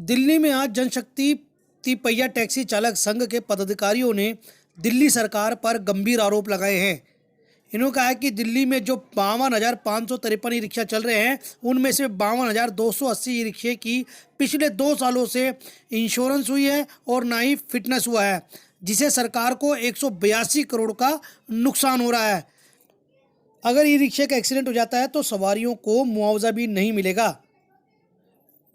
दिल्ली में आज जनशक्ति तिपहिया टैक्सी चालक संघ के पदाधिकारियों ने दिल्ली सरकार पर गंभीर आरोप लगाए हैं। इन्होंने कहा है कि दिल्ली में जो 52,553 ई रिक्शा चल रहे हैं, उनमें से 52,280 ई रिक्शे की पिछले 2 सालों से इंश्योरेंस हुई है और ना ही फिटनेस हुआ है, जिसे सरकार को 182 करोड़ का नुकसान हो रहा है। अगर ई रिक्शे का एक्सीडेंट हो जाता है तो सवारियों को मुआवजा भी नहीं मिलेगा।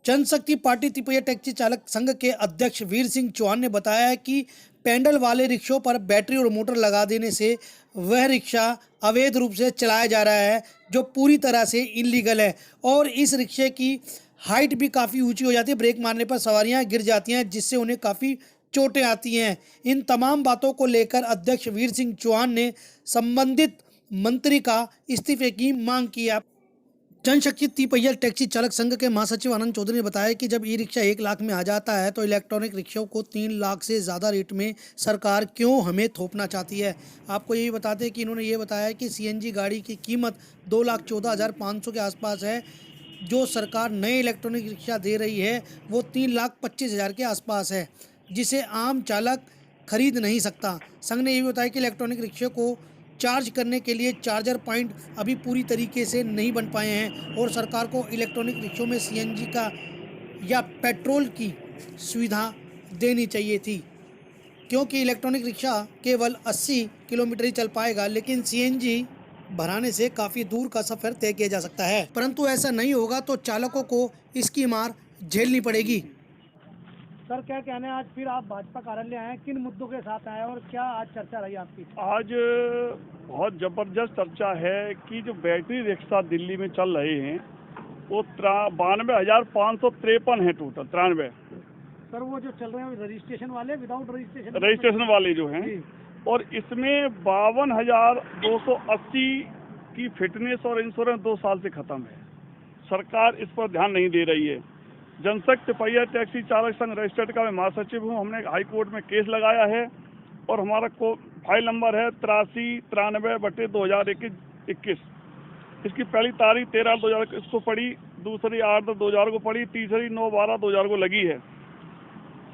जनशक्ति पार्टी तिपहिया टैक्सी चालक संघ के अध्यक्ष वीर सिंह चौहान ने बताया है कि पैडल वाले रिक्शों पर बैटरी और मोटर लगा देने से वह रिक्शा अवैध रूप से चलाया जा रहा है, जो पूरी तरह से इलीगल है। और इस रिक्शे की हाइट भी काफ़ी ऊंची हो जाती है, ब्रेक मारने पर सवारियां गिर जाती हैं, जिससे उन्हें काफ़ी चोटें आती हैं। इन तमाम बातों को लेकर अध्यक्ष वीर सिंह चौहान ने संबंधित मंत्री का इस्तीफे की मांग की है। जनशक्ति तिपहिया टैक्सी चालक संघ के महासचिव आनंद चौधरी ने बताया कि जब ई रिक्शा 1 लाख में आ जाता है तो इलेक्ट्रॉनिक रिक्शों को 3 लाख से ज़्यादा रेट में सरकार क्यों हमें थोपना चाहती है। आपको यही बताते हैं कि इन्होंने ये बताया कि सीएनजी गाड़ी की कीमत 2,14,500 के आसपास है। जो सरकार नए इलेक्ट्रॉनिक रिक्शा दे रही है वो 3,25,000 के आसपास है, जिसे आम चालक खरीद नहीं सकता। संघ ने ये भी बताया कि इलेक्ट्रॉनिक रिक्शे को चार्ज करने के लिए चार्जर पॉइंट अभी पूरी तरीके से नहीं बन पाए हैं और सरकार को इलेक्ट्रॉनिक रिक्शों में सीएनजी का या पेट्रोल की सुविधा देनी चाहिए थी, क्योंकि इलेक्ट्रॉनिक रिक्शा केवल 80 किलोमीटर ही चल पाएगा, लेकिन सीएनजी भराने से काफ़ी दूर का सफ़र तय किया जा सकता है। परंतु ऐसा नहीं होगा तो चालकों को इसकी मार झेलनी पड़ेगी। सर, क्या कहना है, आज फिर आप भाजपा कार्यालय आए हैं, किन मुद्दों के साथ आए और क्या आज चर्चा रही आपकी? आज बहुत ज़बरदस्त चर्चा है कि जो बैटरी रिक्शा दिल्ली में चल रहे हैं वो 92,553 है टोटल। 93 सर, वो जो चल रहे हैं रजिस्ट्रेशन वाले, विदाउट रजिस्ट्रेशन वाले जो हैं, और इसमें 52,280 की फिटनेस और इंश्योरेंस 2 साल से ख़त्म है। सरकार इस पर ध्यान नहीं दे रही है। जनशक्ति तिपहिया टैक्सी चालक संघ रजिस्टर्ड का मैं महासचिव हूँ। हमने हाई कोर्ट में केस लगाया है और हमारा फाइल नंबर है 8393/2021। इसकी पहली तारीख 13/2000 को पड़ी, दूसरी 8/2000 को पड़ी, तीसरी 9/12/2000 को लगी है।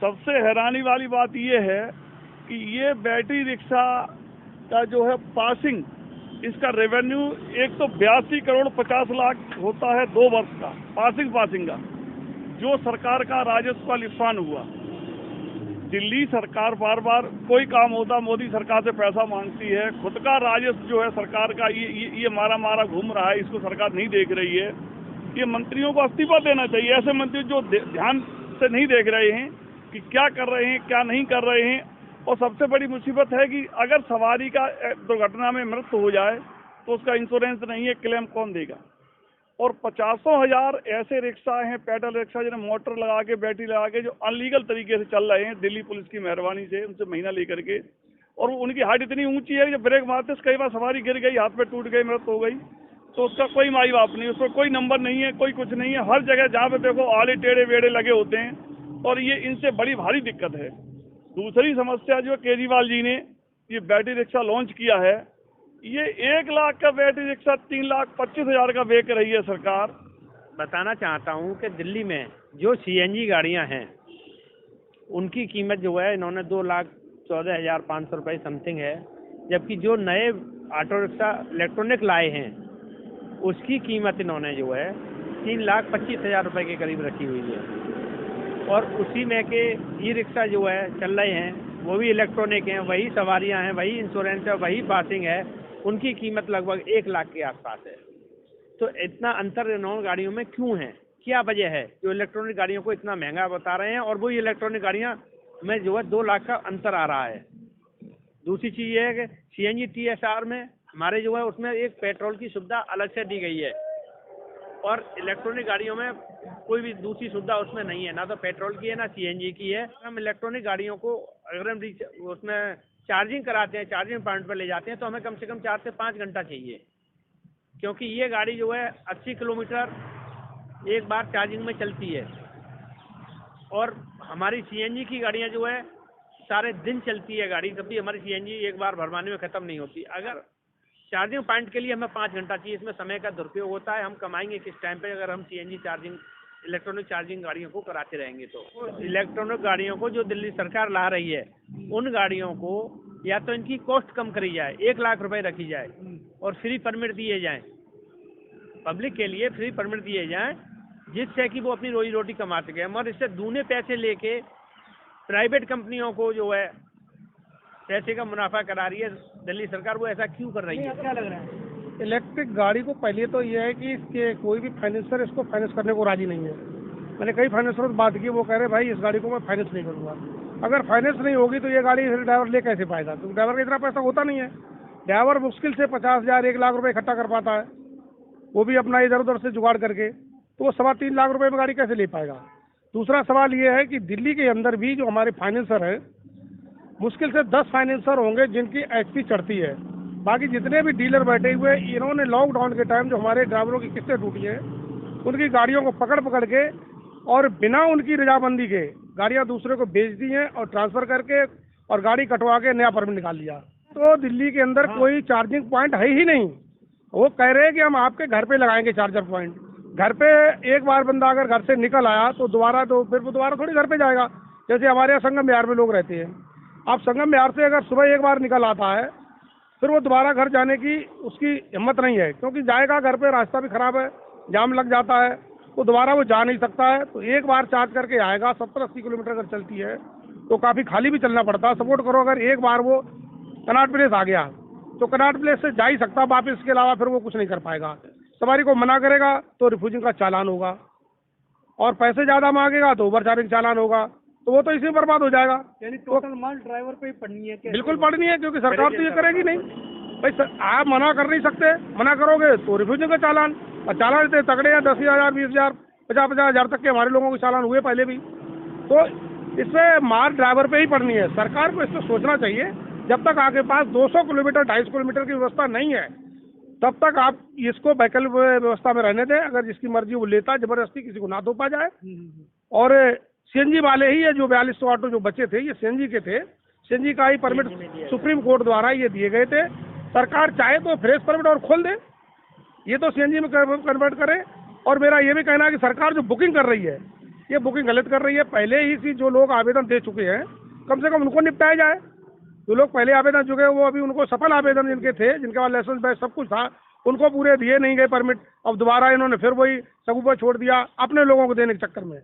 सबसे हैरानी वाली बात ये है कि ये बैटरी रिक्शा का जो है पासिंग, इसका रेवेन्यू 182 करोड़ 50 लाख होता है 2 वर्ष का पासिंग का, जो सरकार का राजस्व का नुकसान हुआ। दिल्ली सरकार बार बार कोई काम होता मोदी सरकार से पैसा मांगती है, खुद का राजस्व जो है सरकार का ये मारा घूम रहा है, इसको सरकार नहीं देख रही है। ये मंत्रियों को इस्तीफा देना चाहिए, ऐसे मंत्री जो ध्यान से नहीं देख रहे हैं कि क्या कर रहे हैं क्या नहीं कर रहे हैं। और सबसे बड़ी मुसीबत है कि अगर सवारी का दुर्घटना में मृत्यु हो जाए तो उसका इंश्योरेंस नहीं है, क्लेम कौन देगा। और 50,000 ऐसे रिक्शा हैं, पैडल रिक्शा जिन्हें मोटर लगा के बैटरी लगा के जो अनलीगल तरीके से चल रहे हैं, दिल्ली पुलिस की मेहरबानी से उनसे महीना लेकर के। और उनकी हाइट इतनी ऊंची है कि जब ब्रेक मारते कई बार सवारी गिर गई, हाथ पे टूट गई, मृत्यु हो गई, तो उसका कोई माई बाप नहीं, उस पर कोई नंबर नहीं है, कोई कुछ नहीं है। हर जगह जहाँ पे देखो आले टेढ़े वेढ़े लगे होते हैं और ये इनसे बड़ी भारी दिक्कत है। दूसरी समस्या जो केजरीवाल जी ने ये बैटरी रिक्शा लॉन्च किया है, ये 1 लाख का बैटरी रिक्शा 3,25,000 का बेच रही है सरकार। बताना चाहता हूँ कि दिल्ली में जो सीएनजी गाड़ियाँ हैं उनकी कीमत जो है इन्होंने 2,14,500 रुपये समथिंग है, जबकि जो नए ऑटो रिक्शा इलेक्ट्रॉनिक लाए हैं उसकी कीमत इन्होंने जो है 3,25,000 रुपये के करीब रखी हुई है। और उसी में के ई रिक्शा जो है चल रहे हैं वो भी इलेक्ट्रॉनिक हैं, वही सवारियां हैं, वही इंश्योरेंस है, वही पासिंग है, उनकी कीमत लगभग 1 लाख के आसपास है। तो इतना अंतर इन्होंने गाड़ियों में क्यों है, क्या वजह है जो इलेक्ट्रॉनिक गाड़ियों को इतना महंगा बता रहे हैं और वो इलेक्ट्रॉनिक गाड़ियां में जो है 2 लाख का अंतर आ रहा है। दूसरी चीज़ ये है कि सीएनजी टीएसआर में हमारे जो है उसमें एक पेट्रोल की सुविधा अलग से दी गई है और इलेक्ट्रॉनिक गाड़ियों में कोई भी दूसरी सुविधा उसमें नहीं है, ना तो पेट्रोल की है ना सीएनजी की है। हम इलेक्ट्रॉनिक गाड़ियों को अगर हम उसमें चार्जिंग कराते हैं, चार्जिंग पॉइंट पर ले जाते हैं तो हमें कम से कम 4 से 5 घंटा चाहिए, क्योंकि ये गाड़ी जो है 80 किलोमीटर एक बार चार्जिंग में चलती है और हमारी सीएनजी की गाड़ियाँ जो है सारे दिन चलती है गाड़ी, कभी हमारी सीएनजी एक बार भरवाने में ख़त्म नहीं होती। अगर चार्जिंग पॉइंट के लिए हमें 5 घंटा चाहिए, इसमें समय का दुरुपयोग होता है। हम कमाएंगे किस टाइम पे अगर हम सीएनजी चार्जिंग इलेक्ट्रॉनिक चार्जिंग गाड़ियों को कराते रहेंगे। तो इलेक्ट्रॉनिक गाड़ियों को जो दिल्ली सरकार ला रही है, उन गाड़ियों को या तो इनकी कॉस्ट कम करी जाए, 1 लाख रुपए रखी जाए और फ्री परमिट दिए जाएं, पब्लिक के लिए फ्री परमिट दिए जाएं, जिससे कि वो अपनी रोजी रोटी कमा सके। और इससे दूने पैसे लेके प्राइवेट कंपनियों को जो है पैसे का मुनाफा करा रही है दिल्ली सरकार, वो ऐसा क्यों कर रही है? क्या लग रहा है? इलेक्ट्रिक गाड़ी को पहले तो ये है कि इसके कोई भी फाइनेंसर इसको फाइनेंस करने को राजी नहीं है। मैंने कई फाइनेंसरों से बात की, वो कह रहे भाई इस गाड़ी को मैं फाइनेंस नहीं करूँगा। अगर फाइनेंस नहीं होगी तो ये गाड़ी फिर ड्राइवर ले कैसे पाएगा? क्योंकि ड्राइवर का इतना पैसा होता नहीं है। ड्राइवर मुश्किल से 50,000 1 लाख रुपए इकट्ठा कर पाता है, वो भी अपना इधर उधर से जुगाड़ करके, तो वो 3.25 लाख रुपए में गाड़ी कैसे ले पाएगा? दूसरा सवाल ये है कि दिल्ली के अंदर भी जो हमारे फाइनेंसर हैं, मुश्किल से 10 फाइनेंसर होंगे जिनकी HP चढ़ती है। बाकी जितने भी डीलर बैठे हुए, इन्होंने लॉकडाउन के टाइम जो हमारे ड्राइवरों की किस्तें टूटी हैं, उनकी गाड़ियों को पकड़ पकड़ के और बिना उनकी रजामंदी के गाड़ियां दूसरे को बेच दी हैं और ट्रांसफर करके और गाड़ी कटवा के नया परमिट निकाल लिया। तो दिल्ली के अंदर कोई चार्जिंग पॉइंट है ही नहीं। वो कह रहे हैं कि हम आपके घर पे लगाएंगे चार्जर पॉइंट। घर पे एक बार बंदा अगर घर से निकल आया तो फिर वो दोबारा थोड़ी घर पे जाएगा। जैसे हमारे यहाँ संगम विहार में लोग रहते हैं, आप संगम विहार से अगर सुबह एक बार निकल आता है, फिर वो दोबारा घर जाने की उसकी हिम्मत नहीं है, क्योंकि जाएगा घर पे, रास्ता भी खराब है, जाम लग जाता है, तो दोबारा वो जा नहीं सकता है। तो एक बार चार्ज करके आएगा, 70-80 किलोमीटर अगर चलती है तो काफ़ी खाली भी चलना पड़ता है। सपोर्ट करो अगर एक बार वो कनॉट प्लेस आ गया तो कनॉट प्लेस से जा ही सकता वापस, इसके अलावा फिर वो कुछ नहीं कर पाएगा। सवारी को मना करेगा तो रिफ्यूजिंग का चालान होगा, और पैसे ज़्यादा मांगेगा तो ओवर चार्जिंग चालान होगा, तो वो तो इसी में बर्बाद हो जाएगा। यानी टोटल माल ड्राइवर पे ही पड़नी है? बिल्कुल पड़नी है, क्योंकि सरकार तो ये करेगी नहीं भाई। आप मना कर नहीं सकते, मना करोगे तो रिफ्यूजिंग का चालान, और चालान इतने तगड़े हैं, 10,000, 20,000, 50,000 तक के हमारे लोगों के चालान हुए पहले भी। तो इससे मार ड्राइवर पे ही पड़नी है। सरकार को इसको सोचना चाहिए, जब तक आपके पास 200 किलोमीटर 250 किलोमीटर की व्यवस्था नहीं है, तब तक आप इसको वैकल्पिक व्यवस्था में रहने दें। अगर जिसकी मर्जी वो लेता, जबरदस्ती किसी को ना थोपा जाए। और CNG वाले ही, ये जो 4200 ऑटो जो बचे थे, ये CNG के थे। CNG का ही परमिट सुप्रीम कोर्ट द्वारा ये दिए गए थे। सरकार चाहे तो फ्रेश परमिट और खोल दे, ये तो CNG में कन्वर्ट करे। और मेरा ये भी कहना है कि सरकार जो बुकिंग कर रही है, ये बुकिंग गलत कर रही है। पहले ही सी जो लोग आवेदन दे चुके हैं, कम से कम उनको निपटाया जाए। जो लोग पहले आवेदन चुके हैं, वो अभी उनको सफल आवेदन जिनके थे, जिनके पास लाइसेंस बैच सब कुछ था, उनको पूरे दिए नहीं गए परमिट। अब दोबारा इन्होंने फिर वही सबूत छोड़ दिया अपने लोगों को देने के चक्कर में।